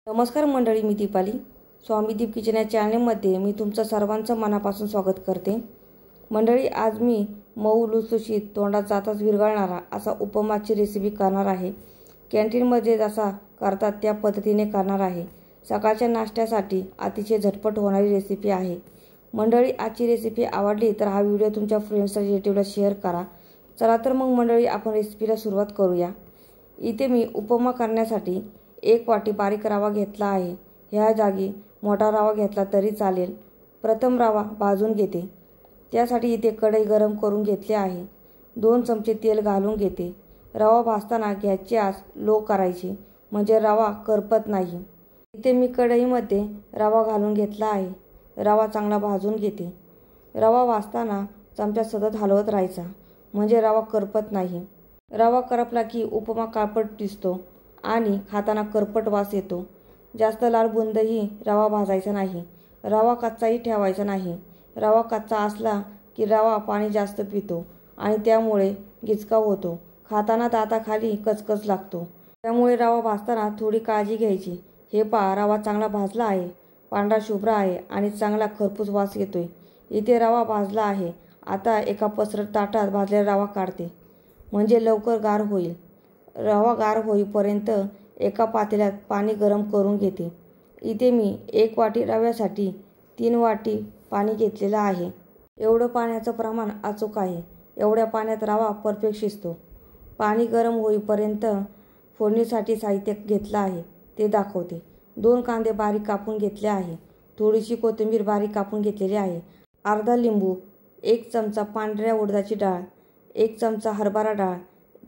नमस्कार मंडळी, मी दीपाली. स्वामी दीप किचन या चॅनलमध्ये मी तुमचं सर्वांचं मनापासून स्वागत करते. मंडळी, आज मी मऊ लुसलुशीत तोंडात जाताच विरघळणारा असा उपमाची रेसिपी करणार आहे. कॅन्टीनमध्ये जसा करतात त्या पद्धतीने करणार आहे. सकाळच्या नाश्त्यासाठी अतिशय झटपट होणारी रेसिपी आहे. मंडळी, आजची रेसिपी आवडली तर हा व्हिडिओ तुमच्या फ्रेंड्स रिलेटिव्हला शेअर करा. चला तर मग मंडळी, आपण रेसिपीला सुरुवात करूया. इथे मी उपमा करण्यासाठी 1 वाटी बारीक रवा घेतला आहे. ह्या जागी मोठा रवा घेतला तरी चालेल. प्रथम रवा भाजून घेते. त्यासाठी इथे कढई गरम करून घेतली आहे. 2 चमचे तेल घालून घेते. रवा भाजताना गॅसची आच लो करायची, म्हणजे रवा करपत नाही. इथे मी कढईमध्ये रवा घालून घेतला आहे. रवा चांगला भाजून घेते. रवा भाजताना चमचा सतत हलवत राहायचा, म्हणजे रवा करपत नाही. रवा करपला की उपमा काळपट दिसतो आणि खाताना करपट वास येतो. जास्त लाल बुंदही रवा भाजायचा नाही. रवा कच्चाही ठेवायचा नाही. रवा कच्चा असला की रवा पाणी जास्त पितो आणि त्यामुळे गिचका होतो. खाताना दाताखाली कचकच लागतो. त्यामुळे रवा भाजताना थोडी काळजी घ्यायची. हे पहा, रवा चांगला भाजला आहे. पांढरा शुभ्र आहे आणि चांगला खरपूस वास येतोय. इथे रवा भाजला आहे. आता एका पसरट ताटात भाजलेला रवा काढते, म्हणजे लवकर गार होईल. रवा गार होईपर्यंत एका पातेल्यात पाणी गरम करून घेते. इथे मी 1 वाटी रव्यासाठी 3 वाटी पाणी घेतलेलं आहे. एवढं पाण्याचं प्रमाण अचूक आहे. एवढ्या पाण्यात रवा परफेक्ट शिजतो. पाणी गरम होईपर्यंत फोडणीसाठी साहित्य घेतलं आहे ते दाखवते. 2 कांदे बारीक कापून घेतले आहे. थोडीशी कोथिंबीर बारीक कापून घेतलेली आहे. अर्धा लिंबू, 1 चमचा पांढऱ्या उडदाची डाळ, 1 चमचा हरभरा डाळ,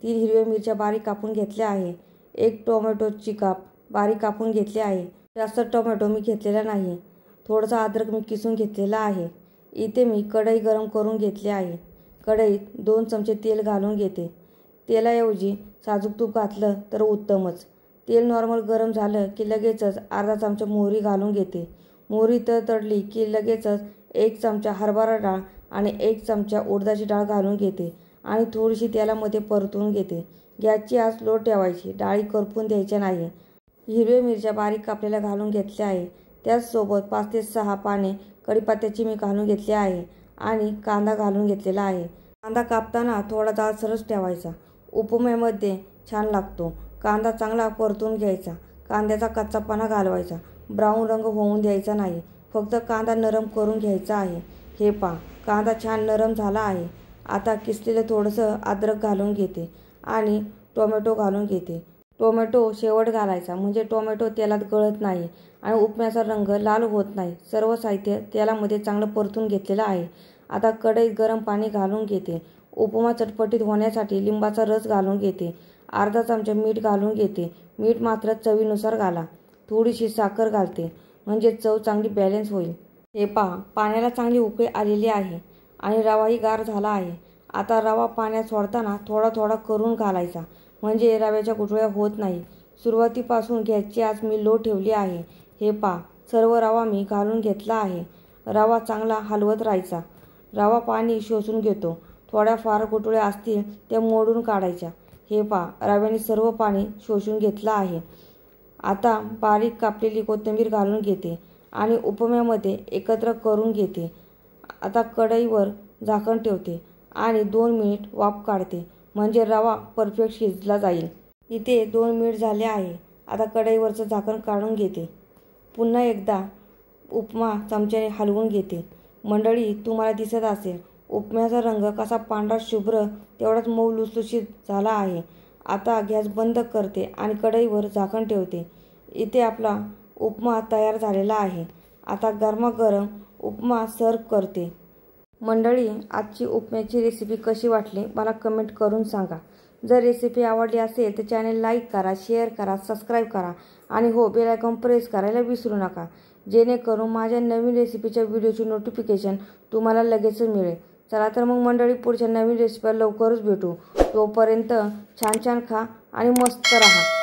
3 हिरव्या मिरच्या बारीक कापून घेतल्या आहे. 1 टोमॅटोची काप बारीक कापून घेतले आहे. जास्त टोमॅटो मी घेतलेला नाही. थोडासा अद्रक मी किसून घेतलेला आहे. इथे मी कढई गरम करून घेतली आहे. कढईत 2 चमचे तेल घालून घेते. तेलाऐवजी साजूक तूप घातलं तर उत्तमच. तेल नॉर्मल गरम झालं की लगेचच अर्धा चमचा मोहरी घालून घेते. मोहरी तडतडली की लगेचच 1 चमचा हरभरा डाळ आणि 1 चमचा उडदाची डाळ घालून घेते आणि थोडीशी तेलामध्ये परतून घेते. गॅसची आच लो ठेवायची. डाळी करपून द्यायच्या नाही. हिरव्या मिरच्या बारीक कापलेल्या घालून घेतल्या आहे. त्याचसोबत 5 ते 6 पाने कढीपत्त्याची मी घालून घेतली आहे आणि कांदा घालून घेतलेला आहे. कांदा कापताना थोडा जाडसरच ठेवायचा. उपम्यामध्ये छान लागतो. कांदा चांगला परतून घ्यायचा. कांद्याचा कच्चापणा घालवायचा. ब्राऊन रंग होऊन द्यायचा नाही. फक्त कांदा नरम करून घ्यायचा आहे. हे पहा, कांदा छान नरम झाला आहे. आता किसलेलं थोडंसं अद्रक घालून घेते आणि टोमॅटो घालून घेते. टोमॅटो शेवट घालायचा, म्हणजे टोमॅटो तेलात गळत नाही आणि उपम्याचा रंग लाल होत नाही. सर्व साहित्य तेलामध्ये चांगलं परतून घेतलेलं आहे. आता कढईत गरम पाणी घालून घेते. उपमा चटपटीत होण्यासाठी लिंबाचा रस घालून घेते. अर्धा चमचा मीठ घालून घेते. मीठ मात्र चवीनुसार घाला. थोडीशी साखर घालते, म्हणजे चव चांगली बॅलन्स होईल. हे पहा, पाण्याला चांगली उकळी आलेली आहे आणि रवाही गार झाला आहे. आता रवा पाण्यात सोडताना थोडा थोडा करून घालायचा, म्हणजे रव्याच्या गुठळ्या होत नाही. सुरुवातीपासून गॅसची आच मी लो ठेवली आहे. हे पहा, सर्व रवा मी घालून घेतला आहे. रवा चांगला हलवत राहायचा. रवा पाणी शोषून घेतो. थोड्याफार गुठळ्या असतील त्या मोडून काढायच्या. हे पहा, रव्याने सर्व पाणी शोषून घेतलं आहे. आता बारीक कापलेली कोथिंबीर घालून घेते आणि उपम्यामध्ये एकत्र करून घेते. आता कढईवर झाकण ठेवते आणि 2 मिनिट वाफ काढते, म्हणजे रवा परफेक्ट शिजला जाईल. इथे 2 मिनिट झाले आहे. आता कढईवरचं झाकण काढून घेते. पुन्हा एकदा उपमा चमच्याने हलवून घेते. मंडळी, तुम्हाला दिसत असेल उपम्याचा रंग कसा पांढरा शुभ्र, तेवढाच मऊ लुसलुशीत झाला आहे. आता गॅस बंद करते आणि कढईवर झाकण ठेवते. इथे आपला उपमा तयार झालेला आहे. आता गरमागरम उपमा सर्व करते. मंडळी, आजची उपम्याची रेसिपी कशी वाटली मला कमेंट करून सांगा. जर रेसिपी आवडली असेल तर चॅनल लाईक करा, शेअर करा, सबस्क्राईब करा आणि हो, बेल आयकॉन प्रेस करायला विसरू नका, जेणेकरून माझ्या नवीन रेसिपीच्या व्हिडिओची नोटिफिकेशन तुम्हाला लगेच मिळेल. चला तर मग मंडळी, पुढच्या नवीन रेसिपीला लवकरच भेटू. तोपर्यंत छान छान खा आणि मस्त राहा.